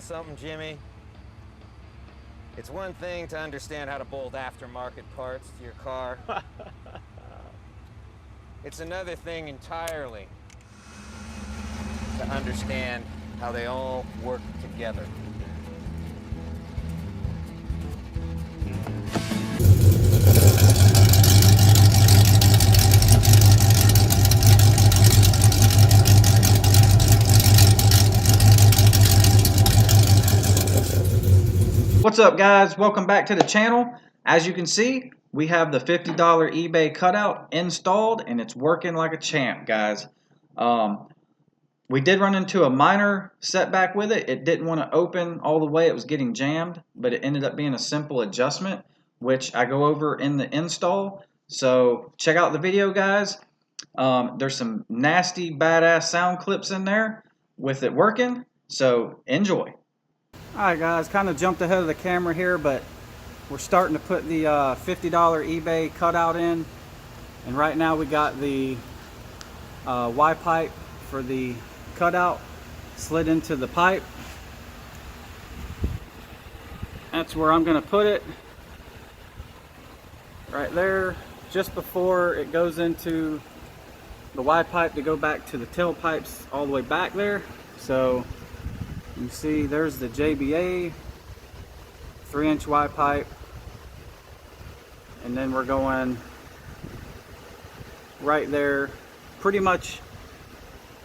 something, Jimmy? It's one thing to understand how to bolt aftermarket parts to your car. It's another thing entirely to understand how they all work together. What's up, guys? Welcome back to the channel. As you can see, we have the $50 eBay cutout installed and it's working like a champ, guys. We did run into a minor setback with it. It didn't want to open all the way. It was getting jammed, but it ended up being a simple adjustment, which I go over in the install. So check out the video, guys. There's some nasty, badass sound clips in there with it working, so enjoy. Alright guys, kind of jumped ahead of the camera here, but we're starting to put the $50 eBay cutout in, and right now we got the Y pipe for the cutout slid into the pipe. That's where I'm going to put it, right there, just before it goes into the Y pipe to go back to the tailpipes all the way back there. So you see there's the JBA 3-inch Y pipe, and then we're going right there, pretty much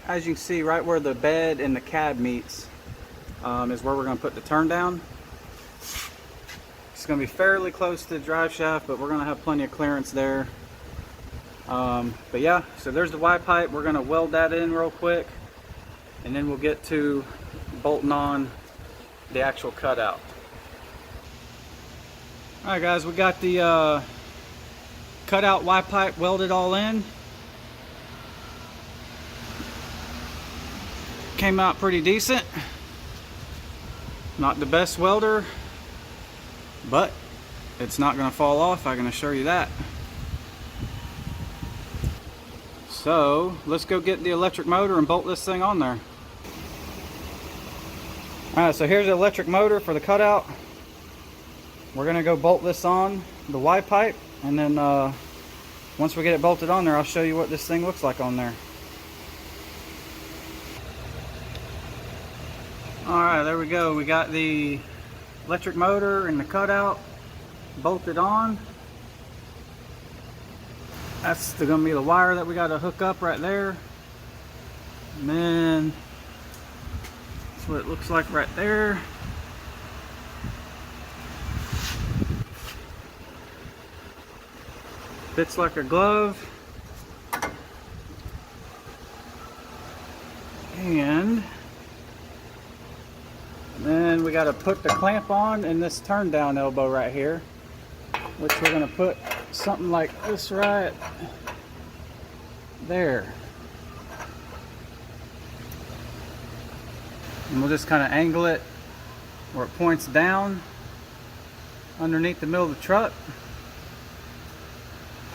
as you can see right where the bed and the cab meets is where we're going to put the turn down. It's going to be fairly close to the drive shaft, but we're going to have plenty of clearance there. But yeah, so there's the Y pipe. We're going to weld that in real quick, and then we'll get to bolting on the actual cutout. Alright guys, we got the cutout Y pipe welded all in. Came out pretty decent. Not the best welder, but it's not going to fall off, I can assure you that. So let's go get the electric motor and bolt this thing on there. Alright, so here's the electric motor for the cutout. We're going to go bolt this on the Y pipe, and then once we get it bolted on there, I'll show you what this thing looks like on there. Alright, there we go. We got the electric motor and the cutout bolted on. That's going to be the wire that we got to hook up right there. And then that's what it looks like right there. Fits like a glove. And then we got to put the clamp on in this turn down elbow right here, which we're going to put something like this right there. And we'll just kind of angle it where it points down underneath the middle of the truck.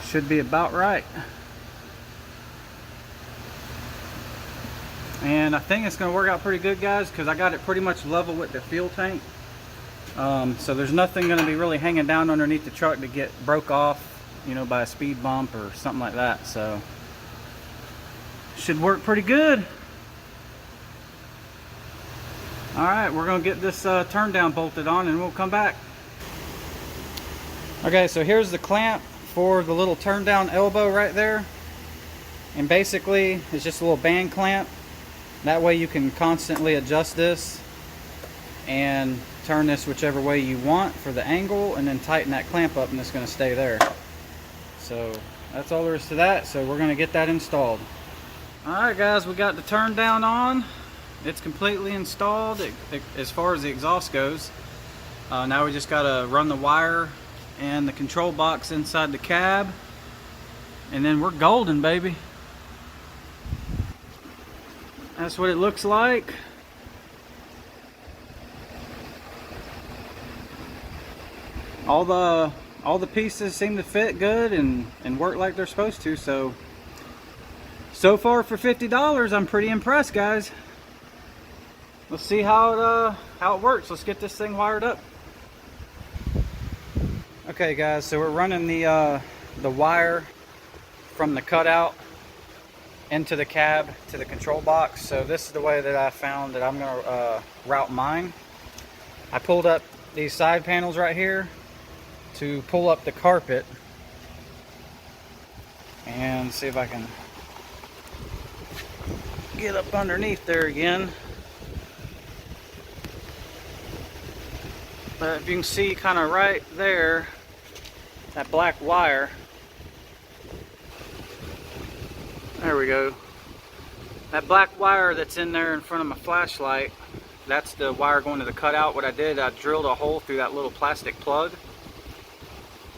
Should be about right. And I think it's going to work out pretty good, guys, because I got it pretty much level with the fuel tank. So there's nothing going to be really hanging down underneath the truck to get broke off, you know, by a speed bump or something like that. So should work pretty good. Alright, we're going to get this turn down bolted on and we'll come back. Okay, so here's the clamp for the little turn down elbow right there. And basically it's just a little band clamp. That way you can constantly adjust this and turn this whichever way you want for the angle, and then tighten that clamp up and it's going to stay there. So that's all there is to that. So we're going to get that installed. Alright guys, we got the turn down on. It's completely installed as far as the exhaust goes. Now we just got to run the wire and the control box inside the cab, and then we're golden, baby. That's what it looks like. All the pieces seem to fit good and work like they're supposed to. So far for $50, I'm pretty impressed, guys. let's see how it works. Let's get this thing wired up. Okay guys, so we're running the wire from the cutout into the cab to the control box. So this is the way that I found that I'm going to route mine. I pulled up these side panels right here to pull up the carpet, and see if I can get up underneath there again. But if you can see kind of right there, that black wire, there we go. That black wire that's in there in front of my flashlight, that's the wire going to the cutout. What I did, I drilled a hole through that little plastic plug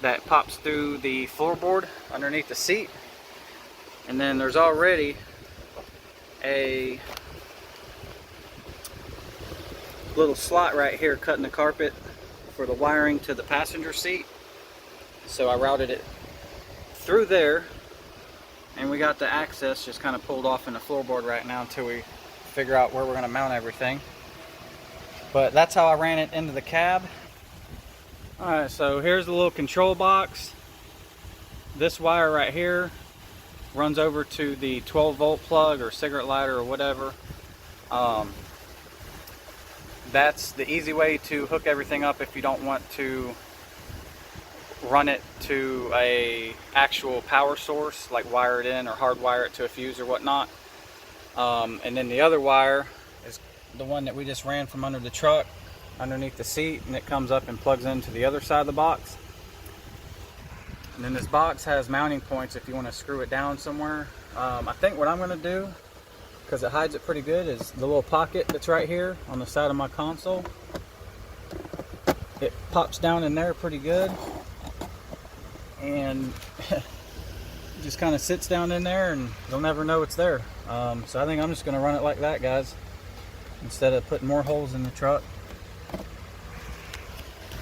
that pops through the floorboard underneath the seat. And then there's already a little slot right here cutting the carpet for the wiring to the passenger seat. So I routed it through there, and we got the access just kind of pulled off in the floorboard right now until we figure out where we're going to mount everything. But that's how I ran it into the cab. Alright, so here's the little control box. This wire right here runs over to the 12-volt plug or cigarette lighter or whatever. That's the easy way to hook everything up if you don't want to run it to a actual power source, like wire it in or hardwire it to a fuse or whatnot. And then the other wire is the one that we just ran from under the truck underneath the seat, and it comes up and plugs into the other side of the box. And then this box has mounting points if you want to screw it down somewhere. I think what I'm going to do, because it hides it pretty good, is the little pocket that's right here on the side of my console. It pops down in there pretty good, and just kind of sits down in there, and you'll never know it's there. So I think I'm just going to run it like that, guys, instead of putting more holes in the truck.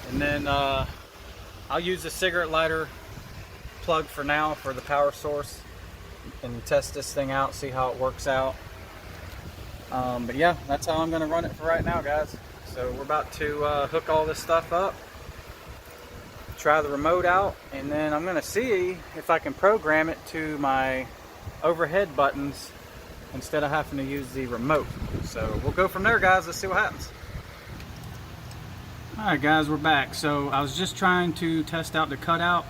And then I'll use the cigarette lighter plug for now for the power source and test this thing out, see how it works out. But yeah, that's how I'm going to run it for right now, guys. So we're about to hook all this stuff up, try the remote out, and then I'm going to see if I can program it to my overhead buttons instead of having to use the remote. So we'll go from there, guys. Let's see what happens. Alright guys, we're back. So I was just trying to test out the cutout,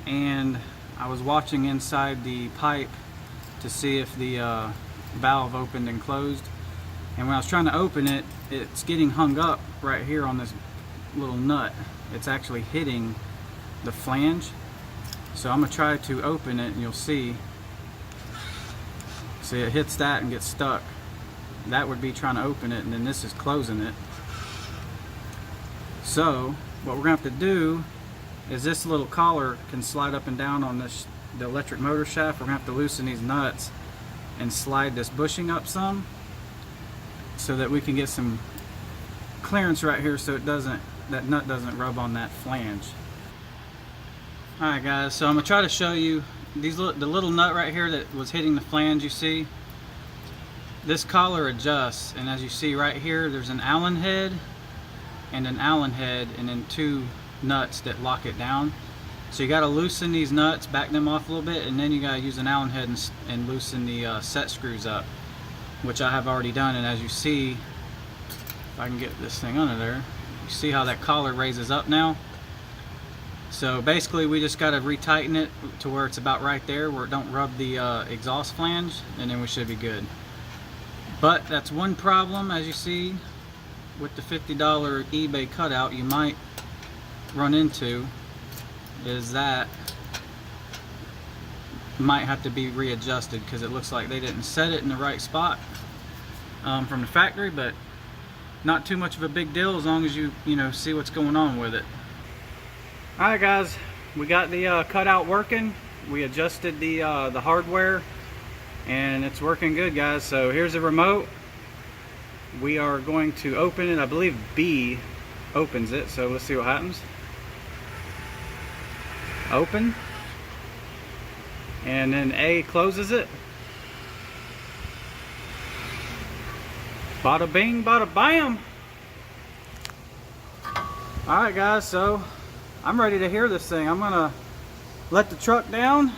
and I was watching inside the pipe to see if the valve opened and closed. And when I was trying to open it, it's getting hung up right here on this little nut. It's actually hitting the flange. So I'm going to try to open it, and you'll see. See, it hits that and gets stuck. That would be trying to open it, and then this is closing it. So what we're going to have to do is, this little collar can slide up and down on this, the electric motor shaft. We're going to have to loosen these nuts and slide this bushing up some, so that we can get some clearance right here, so it doesn't, that nut doesn't rub on that flange. Alright guys, so I'm going to try to show you these the little nut right here that was hitting the flange. You see this collar adjusts, and as you see right here, there's an Allen head and an Allen head, and then two nuts that lock it down. So you got to loosen these nuts, back them off a little bit, and then you got to use an Allen head and loosen the set screws up, which I have already done. And as you see, if I can get this thing under there, you see how that collar raises up now. So basically we just got to retighten it to where it's about right there, where it don't rub the exhaust flange, and then we should be good. But that's one problem, as you see, with the $50 eBay cutout you might run into, is that might have to be readjusted, because it looks like they didn't set it in the right spot from the factory. But not too much of a big deal as long as you know, see what's going on with it. Alright guys, we got the cutout working. We adjusted the hardware, and it's working good, guys. So here's the remote. We are going to open it. I believe B opens it, so let's see what happens. Open, and then A closes it. Bada bing, bada bam. Alright guys, so I'm ready to hear this thing. I'm gonna let the truck down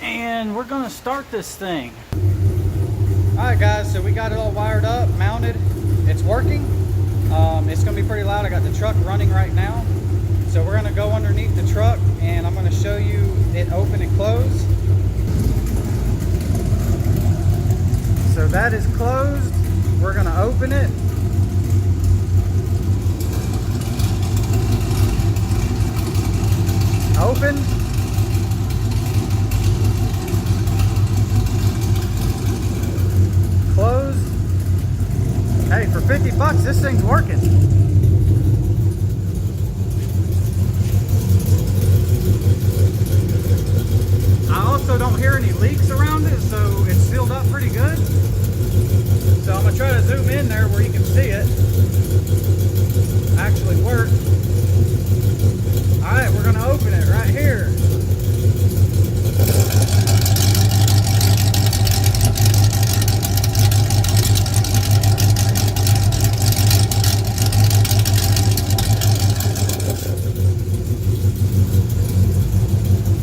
and we're gonna start this thing. Alright guys, so we got it all wired up, mounted. It's working. It's gonna be pretty loud. I got the truck running right now. So we're gonna go underneath the truck and I'm gonna show you it open and close. So that is closed. We're gonna open it. Open. Close. Hey, for 50 bucks, this thing's working. I also don't hear any leaks around it, so it's sealed up pretty good. So I'm gonna try to zoom in there where you can see it actually work. All right, we're gonna open it right here.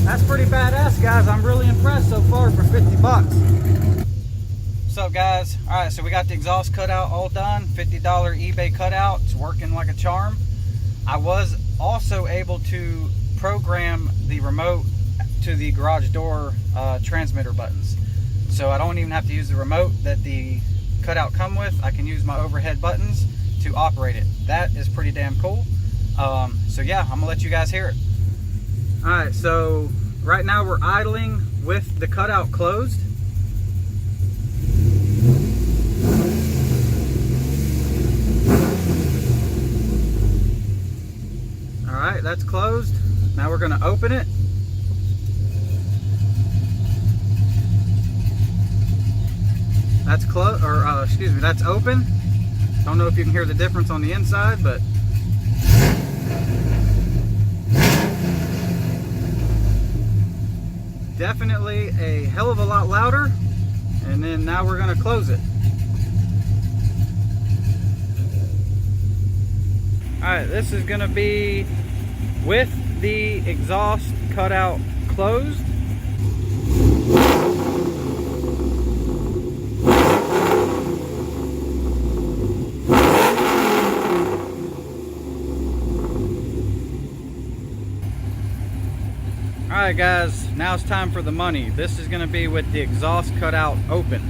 That's pretty badass, guys. I'm really impressed so far for 50 bucks. What's up, guys? All right, so we got the exhaust cutout all done. $50 eBay cutout. It's working like a charm. I was also able to program the remote to the garage door transmitter buttons. So I don't even have to use the remote that the cutout come with. I can use my overhead buttons to operate it. That is pretty damn cool. So yeah, I'm gonna let you guys hear it. All right, so right now we're idling with the cutout closed. All right, that's closed. Now we're gonna open it. That's closed, or excuse me, that's open. Don't know if you can hear the difference on the inside, but definitely a hell of a lot louder. And then now we're gonna close it. All right, this is gonna be with the exhaust cutout closed. All right guys, now it's time for the money. This is gonna be with the exhaust cutout open.